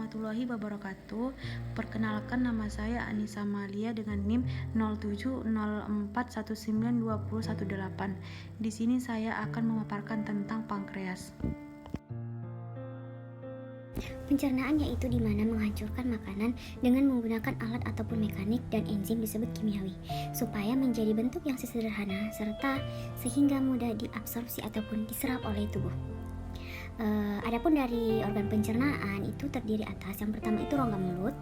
warahmatullahi wabarakatuh. Perkenalkan, nama saya Anissa Malia dengan NIM 0704192018. Di sini saya akan memaparkan tentang pankreas. Pencernaan yaitu di mana menghancurkan makanan dengan menggunakan alat ataupun mekanik dan enzim disebut kimiawi supaya menjadi bentuk yang sederhana serta sehingga mudah diabsorpsi ataupun diserap oleh tubuh. Adapun dari organ pencernaan itu terdiri atas yang pertama itu rongga mulut,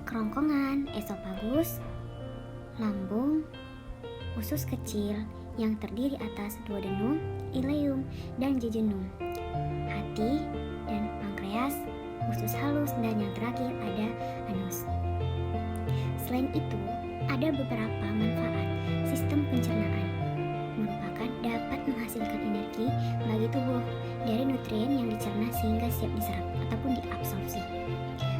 kerongkongan, esofagus, lambung, usus kecil yang terdiri atas duodenum, ileum, dan jejunum, hati dan pankreas, usus halus, dan yang terakhir ada anus. Selain itu, ada beberapa manfaat sistem pencernaan, merupakan dapat menghasilkan energi bagi tubuh dari nutrien yang dicerna sehingga siap diserap ataupun diabsorpsi.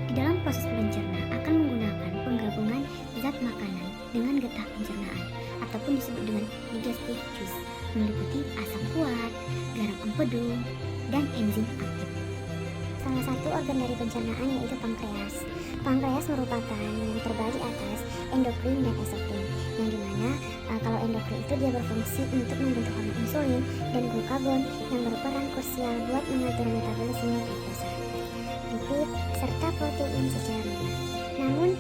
Di dalam proses pencerna akan menggunakan penggabungan zat makanan dengan getah pencernaan ataupun disebut dengan digestive juice, meliputi asam kuat, garam empedu, dan enzim aktif. Salah satu organ dari pencernaan yaitu pankreas. Pankreas merupakan yang terbagi atas endokrin dan eksokrin, yang dimana kalau endokrin itu dia berfungsi untuk membentuk hormon insulin dan glukagon yang berperan krusial buat mengatur metabolisme glukosa, lipid, serta protein secara linear. Namun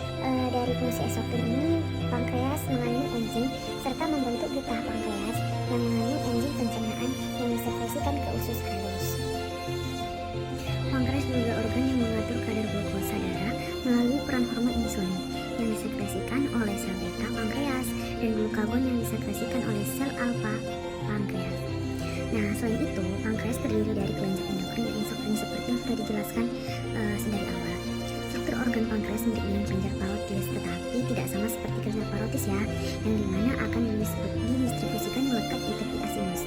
dari fungsi eksokrin ini, pankreas mengandung enzim serta membentuk getah pankreas yang mengandung enzim pencernaan yang disekresikan ke usus halus. Pankreas juga organ yang mengatur kadar glukosa darah melalui peran hormon insulin yang disekresikan oleh sel beta pankreas dan glukagon yang disekresikan oleh sel alfa pankreas. Nah, selain itu, pankreas terdiri dari kelenjar endokrin dan eksokrin seperti yang sudah dijelaskan sedari awal. Struktur organ pankreas mirip dengan kelenjar parotis, tetapi tidak sama seperti kelenjar parotis ya, yang dimana akan didistribusikan melekat di tepi asinus.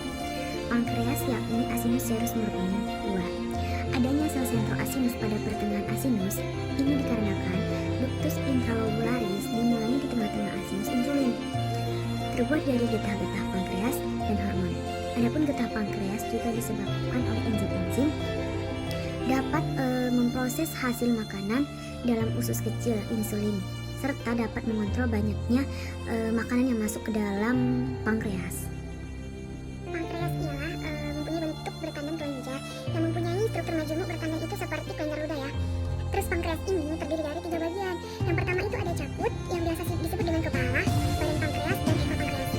Pankreas yakni asinus serous murni 2. Adanya sel sentro asinus pada pertengahan asinus ini dikarenakan ductus intralobularis dimulai di tengah-tengah asinus insulin, terbuat dari getah-getah pankreas dan hormon. Adapun getah pankreas juga disebabkan oleh enzim-enzim dapat memproses hasil makanan dalam usus kecil insulin serta dapat mengontrol banyaknya makanan yang masuk ke dalam pankreas. Pankreas ialah mempunyai bentuk bertandang kelenjar yang mempunyai struktur majemuk bertandang itu seperti kelenjar luda ya. Terus pankreas ini terdiri dari 3 bagian. Yang pertama itu ada caput yang biasa disebut dengan kepala, badan pankreas, dan ekor pankreas.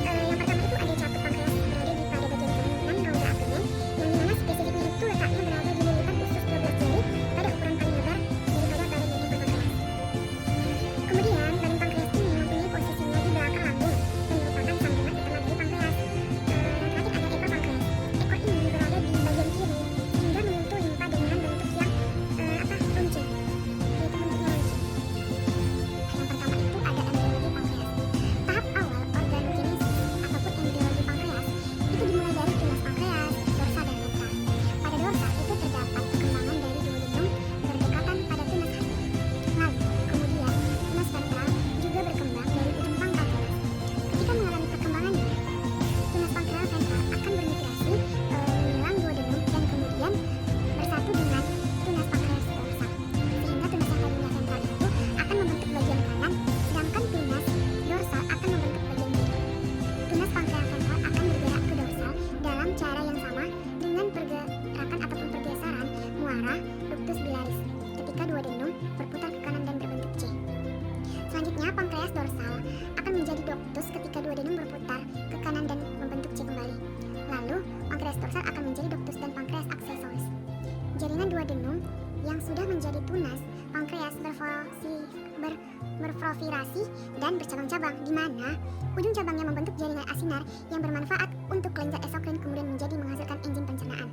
Yang pertama itu ada caput pankreas berada di pada bagian kanan rongga abdomen, yang dimana spesifiknya itu letaknya berada di lilitan usus 12 jari pada ukuran paling lebar daripada badan dan ekor pankreas. Kemudian badan pankreas ini mempunyai posisinya di belakang lambung dan merupakan sambungan utama dari pankreas. Yang terakhir ada ekor pankreas. Ekor ini berada di bagian kiri hingga menyentuh limpa dengan bentuk yang runcing, yaitu bentuknya runcing. Yang pertama itu ada embriologi pankreas. Tahap awal organogenesis ataupun embriologi pankreas itu dimulai dari tunas pankreas, dorsa dan ventral. Pada dorsa itu terdapat perkembangan dari duodenum berdekatan pada tunas hati. Lalu kemudian tunas ventral juga berkembang dari ujung pangkal tunas. Ketika mengalami perkembangannya, tunas pankreal ventral akan bermigrasi menjelang duodenum dan kemudian bersatu dengan tunas pankreas dorsal, sehingga tunas yang tadinya ventral itu akan membentuk bagian kanan, sedangkan tunas dorsal akan membentuk bagian kiri. Tunas pankreas ventral akan bergerak ke dorsal dalam cara yang sama dengan pergerakan ataupun pergeseran muara ductus biliaris ketika duodenum berputar ke kanan dan berbentuk C. Selanjutnya, pankreas dorsal akan menjadi ductus ketika duodenum berputar ke kanan dan membentuk C kembali. Lalu, pankreas dorsal akan menjadi ductus dan pankreas aksesoris. Jaringan duodenum yang sudah menjadi tunas pankreas berprofilasi dan bercabang-cabang, di mana ujung cabangnya membentuk jaringan asinar yang bermanfaat untuk kelenjar eksokrin kemudian menjadi menghasilkan enzim pencernaan.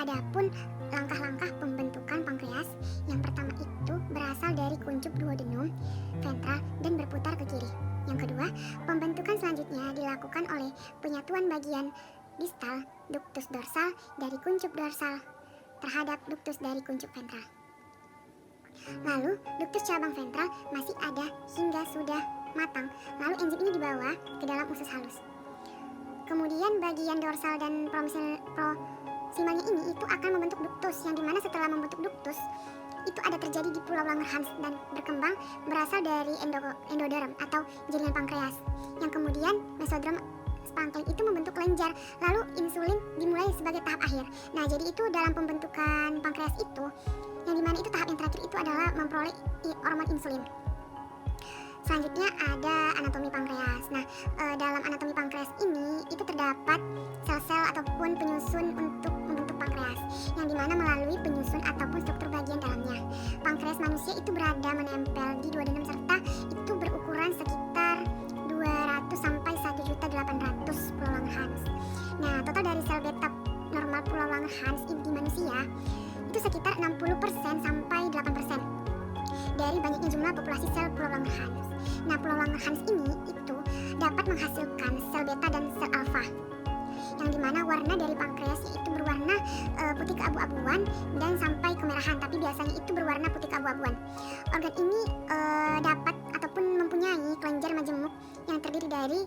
Adapun langkah-langkah pembentukan pankreas, yang pertama itu berasal dari kuncup duodenum ventral dan berputar ke kiri. Yang kedua, pembentukan selanjutnya dilakukan oleh penyatuan bagian distal ductus dorsal dari kuncup dorsal terhadap ductus dari kuncup ventral. Lalu, ductus cabang ventral masih ada hingga sudah matang, lalu enzim ini dibawa ke dalam usus halus. Kemudian bagian dorsal dan proximalnya ini itu akan membentuk ductus duktus, yang dimana setelah membentuk duktus itu ada terjadi di Pulau Langerhans dan berkembang berasal dari endoderm atau jaringan pankreas, yang kemudian mesodrom spangkling itu membentuk kelenjar, lalu insulin dimulai sebagai tahap akhir. Nah, jadi itu dalam pembentukan pankreas itu, yang dimana itu tahap yang terakhir itu adalah memperoleh hormon insulin. Selanjutnya ada anatomi pankreas. Nah, dalam anatomi pankreas ini itu terdapat sel-sel ataupun penyusun untuk membentuk pankreas, yang dimana melalui penyusun ataupun struktur bagian dalamnya. Pankreas manusia itu berada menempel di duodenum serta itu berukuran sekitar 200 sampai 1.800.000 Pulau Langerhans. Nah, total dari sel beta normal Pulau Langerhans di manusia itu sekitar 60% sampai 8% dari banyaknya jumlah populasi sel Pulau Langerhans. Nah, Pulau Langerhans ini itu dapat menghasilkan sel beta dan sel alfa, yang dimana warna dari pankreasnya itu berwarna putih keabu-abuan dan sampai kemerahan, tapi biasanya itu berwarna putih keabu-abuan. Organ ini dapat ataupun mempunyai kelenjar majemuk yang terdiri dari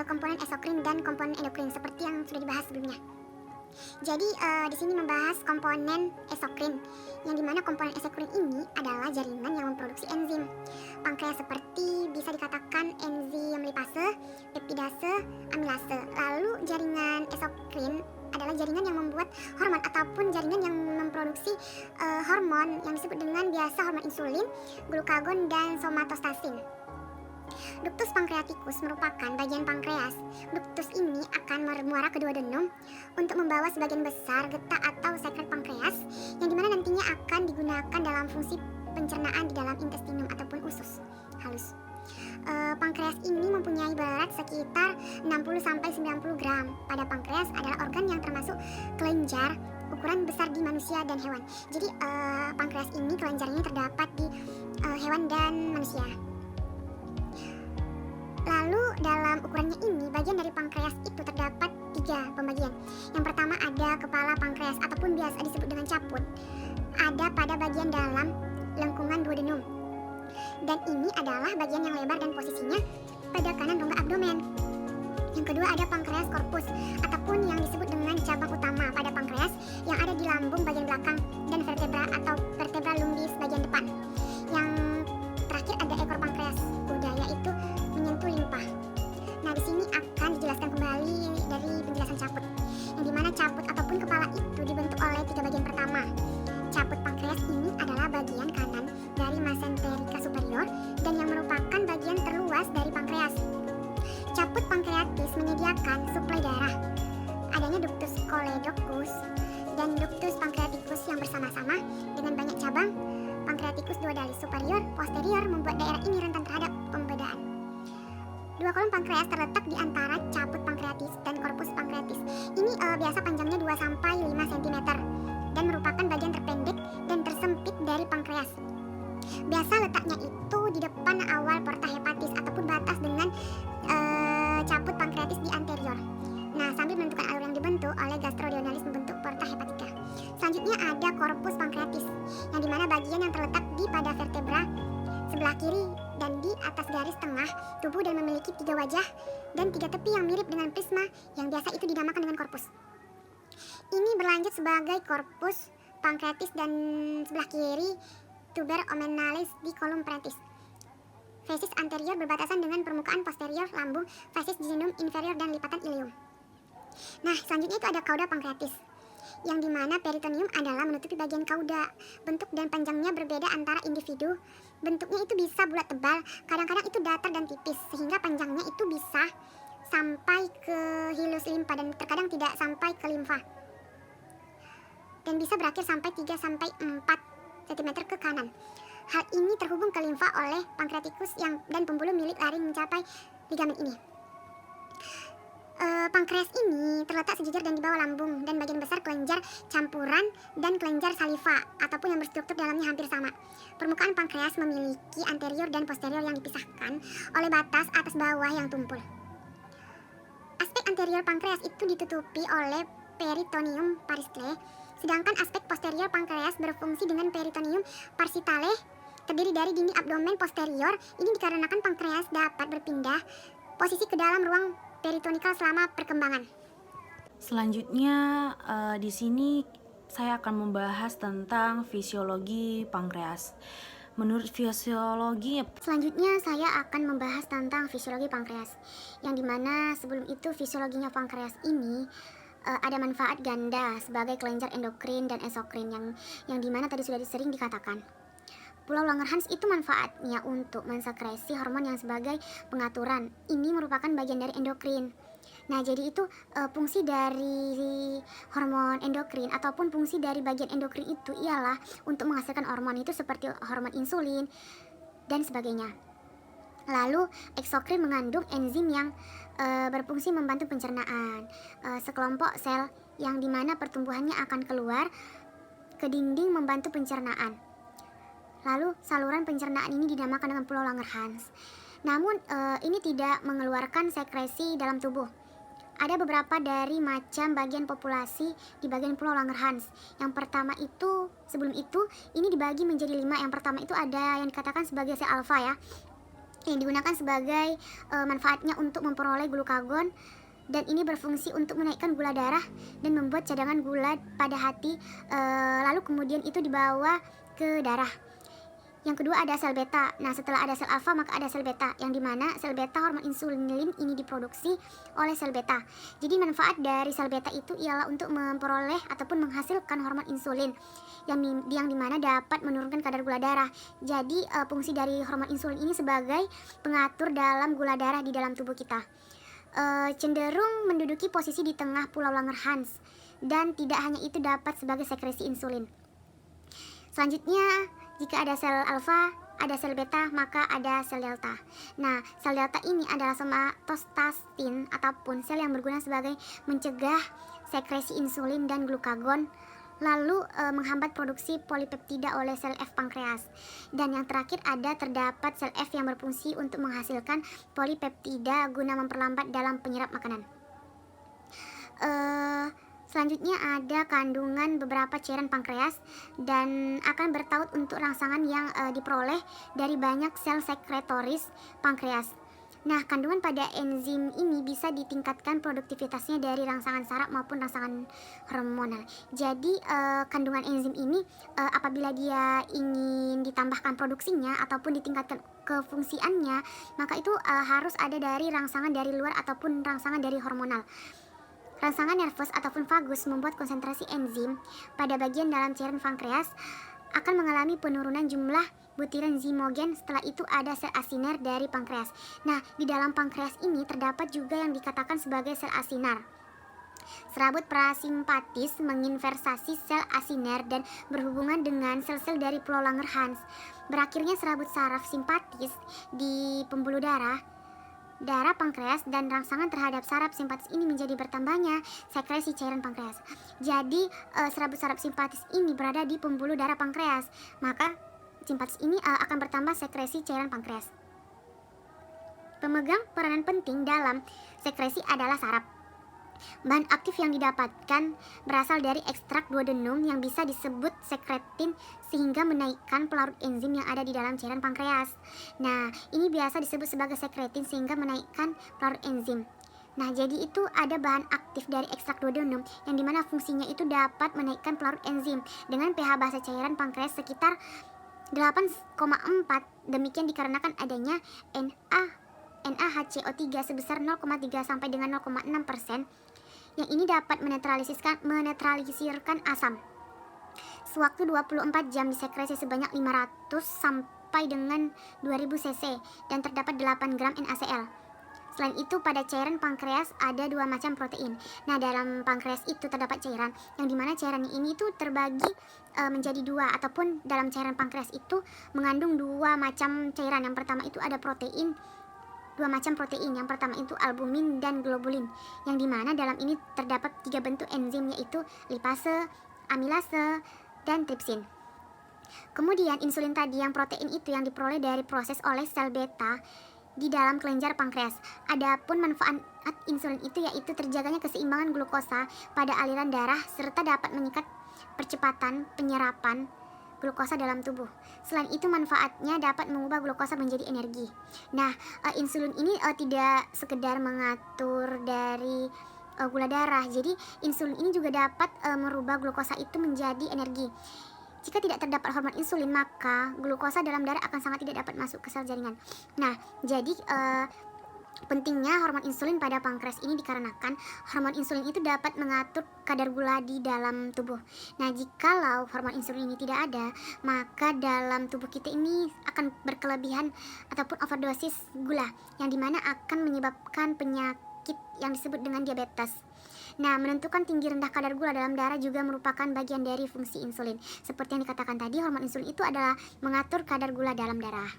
komponen esokrin dan komponen endokrin seperti yang sudah dibahas sebelumnya. Jadi di sini membahas komponen esokrin, yang dimana komponen esokrin ini adalah jaringan yang memproduksi enzim pankreas seperti bisa dikatakan enzim lipase, peptidase, amilase. Lalu jaringan esokrin adalah jaringan yang membuat hormon ataupun jaringan yang memproduksi hormon yang disebut dengan biasa hormon insulin, glukagon, dan somatostatin. Duktus pankreatikus merupakan bagian pankreas. Duktus ini akan bermuara ke duodenum untuk membawa sebagian besar getah atau sekret pankreas, yang dimana nantinya akan digunakan dalam fungsi pencernaan di dalam intestinum ataupun usus halus. Pankreas ini mempunyai berat sekitar 60-90 gram. Pada pankreas adalah organ yang termasuk kelenjar ukuran besar di manusia dan hewan. Jadi pankreas ini kelenjarnya terdapat di hewan dan manusia. Lalu dalam ukurannya ini, bagian dari pankreas itu terdapat 3 pembagian. Yang pertama ada kepala pankreas ataupun biasa disebut dengan caput. Ada pada bagian dalam lengkungan duodenum. Dan ini adalah bagian yang lebar dan posisinya pada kanan rongga abdomen. Yang kedua ada pankreas corpus ataupun yang disebut dengan cabang utama pada pankreas yang ada di lambung bagian belakang dan vertebra atau vertebra lumbis bagian depan. Yang terakhir ada ekor pankreas kuda, yaitu menyentuh limpa. Nah, di sini akan dijelaskan kembali dari penjelasan caput, yang dimana caput ataupun kepala itu dibentuk oleh 3 bagian pertama. Caput pankreas ini adalah bagian kanan dari mesenterica superior dan yang merupakan bagian terluas dari pankreas. Caput pankreatis menyediakan suplai darah. Adanya ductus choledochus dan ductus pancreaticus yang bersama-sama dengan banyak cabang pancreaticus duodalis superior posterior membuat daerah ini rentan terhadap pembedaan. 2 kolom pankreas terletak di antara caput pankreatis dan korpus pankreatis. Ini biasa panjangnya 2-5 cm dan merupakan bagian terpendek dan tersempit dari pankreas. Biasa letaknya itu di depan awal porta hepatis ataupun batas dengan caput pankreatis di anterior. Nah, sambil menentukan alur yang dibentuk oleh gastroduodalis membentuk porta hepatika. Selanjutnya ada korpus pankreatis, yang dimana bagian yang terletak di pada vertebra sebelah kiri dan di atas garis tengah tubuh dan memiliki 3 wajah dan 3 tepi yang mirip dengan prisma yang biasa itu dinamakan dengan korpus. Ini berlanjut sebagai korpus pankreatis dan sebelah kiri tuber omenalis di kolom parentis. Facies anterior berbatasan dengan permukaan posterior lambung, facies jejunum inferior dan lipatan ilium. Nah, selanjutnya itu ada kauda pankreatis, yang dimana peritoneum adalah menutupi bagian kauda. Bentuk dan panjangnya berbeda antara individu. Bentuknya itu bisa bulat tebal, kadang-kadang itu datar dan tipis, sehingga panjangnya itu bisa sampai ke hilus limfa dan terkadang tidak sampai ke limfa. Dan bisa berakhir sampai 3-4 cm ke kanan. Hal ini terhubung ke limfa oleh pankreatikus dan pembuluh milik laring mencapai ligamen ini. Pankreas ini terletak sejajar dan di bawah lambung dan bagian besar kelenjar campuran dan kelenjar saliva ataupun yang berstruktur dalamnya hampir sama. Permukaan pankreas memiliki anterior dan posterior yang dipisahkan oleh batas atas bawah yang tumpul. Aspek anterior pankreas itu ditutupi oleh peritoneum paristale, sedangkan aspek posterior pankreas berfungsi dengan peritoneum paristale terdiri dari dinding abdomen posterior. Ini dikarenakan pankreas dapat berpindah posisi ke dalam ruang peritonikal selama perkembangan. Selanjutnya di sini saya akan membahas tentang fisiologi pankreas. Menurut fisiologi, Selanjutnya saya akan membahas tentang fisiologi pankreas, yang dimana sebelum itu fisiologinya pankreas ini ada manfaat ganda sebagai kelenjar endokrin dan eksokrin yang dimana tadi sudah sering dikatakan. Pulau Langerhans itu manfaatnya untuk mensekresi hormon yang sebagai pengaturan. Ini merupakan bagian dari endokrin. Nah, jadi itu fungsi dari hormon endokrin ataupun fungsi dari bagian endokrin itu ialah untuk menghasilkan hormon itu seperti hormon insulin dan sebagainya. Lalu eksokrin mengandung enzim yang berfungsi membantu pencernaan, sekelompok sel yang dimana pertumbuhannya akan keluar ke dinding membantu pencernaan. Lalu saluran pencernaan ini dinamakan dengan Pulau Langerhans. Namun ini tidak mengeluarkan sekresi dalam tubuh. Ada beberapa dari macam bagian populasi di bagian Pulau Langerhans. Yang pertama itu, sebelum itu, ini dibagi menjadi 5. Yang pertama itu ada yang dikatakan sebagai sel alfa ya, yang digunakan sebagai manfaatnya untuk memperoleh glukagon, dan ini berfungsi untuk menaikkan gula darah dan membuat cadangan gula pada hati, lalu kemudian itu dibawa ke darah. Yang kedua ada sel beta. Nah, setelah ada sel alfa maka ada sel beta, yang dimana sel beta hormon insulin ini diproduksi oleh sel beta. Jadi manfaat dari sel beta itu ialah untuk memperoleh ataupun menghasilkan hormon insulin yang dimana dapat menurunkan kadar gula darah. Jadi fungsi dari hormon insulin ini sebagai pengatur dalam gula darah di dalam tubuh kita. Cenderung menduduki posisi di tengah Pulau Langerhans, dan tidak hanya itu dapat sebagai sekresi insulin. Selanjutnya, jika ada sel alfa, ada sel beta, maka ada sel delta. Nah, sel delta ini adalah somatostatin ataupun sel yang berguna sebagai mencegah sekresi insulin dan glukagon, lalu menghambat produksi polipeptida oleh sel F pankreas. Dan yang terakhir terdapat sel F yang berfungsi untuk menghasilkan polipeptida guna memperlambat dalam penyerap makanan. Selanjutnya ada kandungan beberapa cairan pankreas dan akan bertaut untuk rangsangan yang diperoleh dari banyak sel sekretoris pankreas. Nah, kandungan pada enzim ini bisa ditingkatkan produktivitasnya dari rangsangan saraf maupun rangsangan hormonal. Jadi kandungan enzim ini apabila dia ingin ditambahkan produksinya ataupun ditingkatkan kefungsiannya, maka itu harus ada dari rangsangan dari luar ataupun rangsangan dari hormonal. Rangsangan nervus ataupun vagus membuat konsentrasi enzim pada bagian dalam cairan pankreas akan mengalami penurunan jumlah butiran zimogen. Setelah itu ada sel asinar dari pankreas. Nah, di dalam pankreas ini terdapat juga yang dikatakan sebagai sel asinar. Serabut parasimpatis menginversasi sel asinar dan berhubungan dengan sel-sel dari Pulau Langerhans. Berakhirnya serabut saraf simpatis di pembuluh darah pankreas, dan rangsangan terhadap saraf simpatis ini menjadi bertambahnya sekresi cairan pankreas. Jadi serabut saraf simpatis ini berada di pembuluh darah pankreas, maka simpatis ini akan bertambah sekresi cairan pankreas. Pemegang peranan penting dalam sekresi adalah saraf. Bahan aktif yang didapatkan berasal dari ekstrak duodenum yang bisa disebut sekretin sehingga menaikkan pelarut enzim yang ada di dalam cairan pankreas. Nah, ini biasa disebut sebagai sekretin sehingga menaikkan pelarut enzim. Nah, jadi itu ada bahan aktif dari ekstrak duodenum yang dimana fungsinya itu dapat menaikkan pelarut enzim dengan pH basa cairan pankreas sekitar 8,4. Demikian dikarenakan adanya NaHCO3 sebesar 0,3 sampai dengan 0,6%. Yang ini dapat menetralisirkan asam. Sewaktu 24 jam disekresi sebanyak 500 sampai dengan 2000 cc dan terdapat 8 gram NaCl. Selain itu, pada cairan pankreas ada 2 macam protein. Nah, dalam pankreas itu terdapat cairan yang dimana cairan ini itu terbagi menjadi 2, ataupun dalam cairan pankreas itu mengandung 2 macam cairan. Yang pertama itu ada protein, 2 macam protein. Yang pertama itu albumin dan globulin, yang dimana dalam ini terdapat 3 bentuk enzim, yaitu lipase, amilase, dan tripsin. Kemudian insulin tadi, yang protein itu yang diperoleh dari proses oleh sel beta di dalam kelenjar pankreas. Adapun manfaat insulin itu yaitu terjaganya keseimbangan glukosa pada aliran darah serta dapat mengikat percepatan penyerapan glukosa dalam tubuh. Selain itu, manfaatnya dapat mengubah glukosa menjadi energi. Nah, insulin ini tidak sekedar mengatur dari gula darah. Jadi insulin ini juga dapat merubah glukosa itu menjadi energi. Jika tidak terdapat hormon insulin, maka glukosa dalam darah akan sangat tidak dapat masuk ke sel jaringan. Nah, jadi pentingnya hormon insulin pada pankreas ini dikarenakan hormon insulin itu dapat mengatur kadar gula di dalam tubuh. Nah, jikalau hormon insulin ini tidak ada, maka dalam tubuh kita ini akan berkelebihan ataupun overdosis gula, yang dimana akan menyebabkan penyakit yang disebut dengan diabetes. Nah, menentukan tinggi rendah kadar gula dalam darah juga merupakan bagian dari fungsi insulin. Seperti yang dikatakan tadi, hormon insulin itu adalah mengatur kadar gula dalam darah.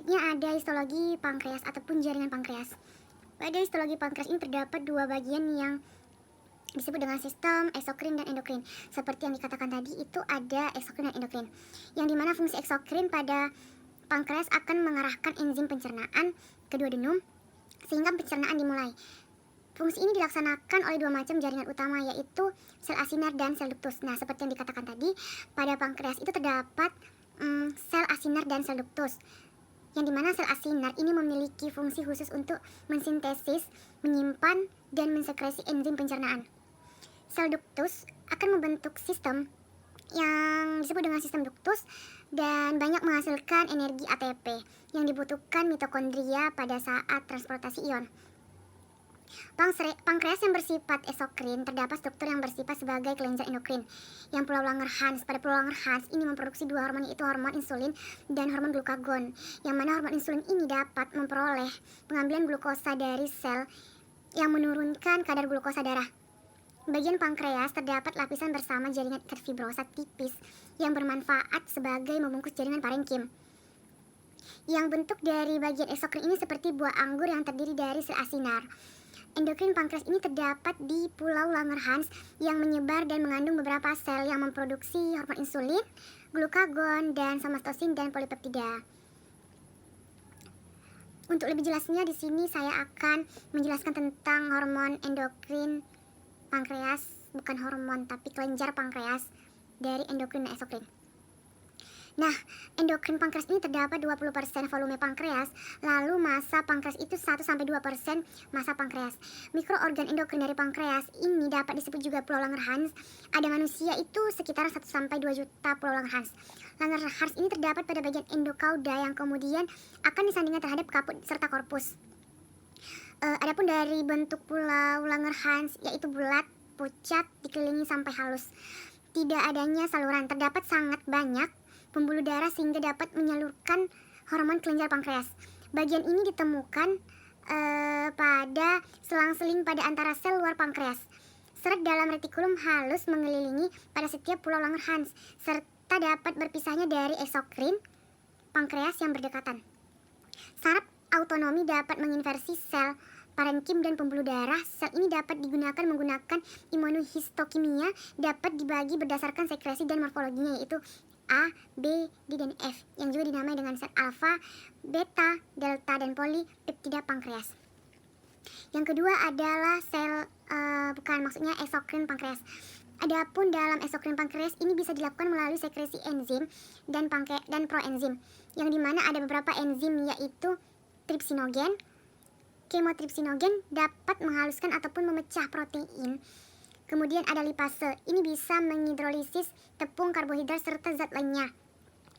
Selanjutnya ada histologi pankreas ataupun jaringan pankreas. Pada histologi pankreas ini terdapat dua bagian yang disebut dengan sistem eksokrin dan endokrin. Seperti yang dikatakan tadi, itu ada eksokrin dan endokrin, yang dimana fungsi eksokrin pada pankreas akan mengarahkan enzim pencernaan ke duodenum sehingga pencernaan dimulai. Fungsi ini dilaksanakan oleh dua macam jaringan utama, yaitu sel asinar dan sel duktus. Nah, seperti yang dikatakan tadi, pada pankreas itu terdapat sel asinar dan sel duktus, yang dimana sel asinar ini memiliki fungsi khusus untuk mensintesis, menyimpan, dan mensekresi enzim pencernaan. Sel duktus akan membentuk sistem yang disebut dengan sistem duktus dan banyak menghasilkan energi ATP yang dibutuhkan mitokondria pada saat transportasi ion. Pankreas yang bersifat eksokrin terdapat struktur yang bersifat sebagai kelenjar endokrin yang pulau Langerhans. Pada pulau Langerhans ini memproduksi dua hormon, yaitu hormon insulin dan hormon glukagon, yang mana hormon insulin ini dapat memperoleh pengambilan glukosa dari sel yang menurunkan kadar glukosa darah. Bagian pankreas terdapat lapisan bersama jaringan ikat fibrosa tipis yang bermanfaat sebagai membungkus jaringan parenkim. Yang bentuk dari bagian eksokrin ini seperti buah anggur yang terdiri dari sel asinar. Endokrin pankreas ini terdapat di pulau Langerhans yang menyebar dan mengandung beberapa sel yang memproduksi hormon insulin, glukagon, dan somatostatin dan polipeptida. Untuk lebih jelasnya di sini saya akan menjelaskan tentang hormon endokrin pankreas, bukan hormon tapi kelenjar pankreas dari endokrin dan eksokrin. Nah, endokrin pankreas ini terdapat 20% volume pankreas, lalu massa pankreas itu 1-2% massa pankreas. Mikroorgan endokrin dari pankreas ini dapat disebut juga pulau Langerhans. Ada manusia itu sekitar 1-2 juta pulau Langerhans. Langerhans ini terdapat pada bagian endokauda yang kemudian akan disandingkan terhadap kaput serta korpus. Adapun dari bentuk pulau Langerhans yaitu bulat, pucat, dikelilingi sampai halus. Tidak adanya saluran, terdapat sangat banyak pembuluh darah sehingga dapat menyalurkan hormon kelenjar pankreas. Bagian ini ditemukan pada selang-seling pada antara sel luar pankreas. Serat dalam retikulum halus mengelilingi pada setiap pulau Langerhans, serta dapat berpisahnya dari eksokrin pankreas yang berdekatan. Saraf autonomi dapat menginversi sel parenkim dan pembuluh darah. Sel ini dapat digunakan menggunakan imunohistokimia, dapat dibagi berdasarkan sekresi dan morfologinya, yaitu A, B, D, dan F, yang juga dinamai dengan sel alfa, beta, delta, dan polipeptida pankreas. Yang kedua adalah sel, maksudnya eksokrin pankreas. Adapun dalam eksokrin pankreas ini bisa dilakukan melalui sekresi enzim dan proenzim, yang dimana ada beberapa enzim yaitu tripsinogen. Kemotripsinogen dapat menghaluskan ataupun memecah protein. Kemudian ada lipase, ini bisa menghidrolisis tepung karbohidrat serta zat lainnya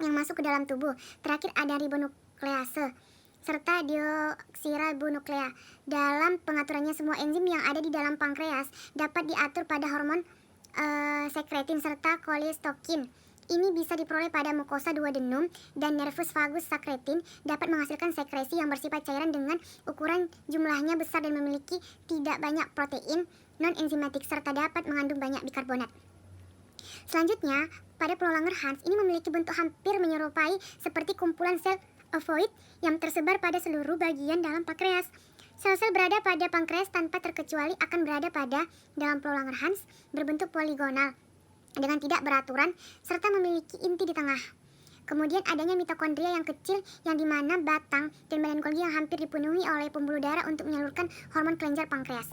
yang masuk ke dalam tubuh. Terakhir ada ribonuklease serta deoksiribonuklea. Dalam pengaturannya, semua enzim yang ada di dalam pankreas dapat diatur pada hormon sekretin serta kolesterokin. Ini bisa diperoleh pada mukosa duodenum dan nervus vagus sekretin dapat menghasilkan sekresi yang bersifat cairan dengan ukuran jumlahnya besar dan memiliki tidak banyak protein non-enzimatik serta dapat mengandung banyak bikarbonat. Selanjutnya, pada pulau Langerhans ini memiliki bentuk hampir menyerupai seperti kumpulan sel ovoid yang tersebar pada seluruh bagian dalam pankreas. Sel-sel berada pada pankreas tanpa terkecuali akan berada pada dalam pulau Langerhans berbentuk poligonal dengan tidak beraturan serta memiliki inti di tengah. Kemudian adanya mitokondria yang kecil yang dimana batang dan badan Golgi yang hampir dipenuhi oleh pembuluh darah untuk menyalurkan hormon kelenjar pankreas.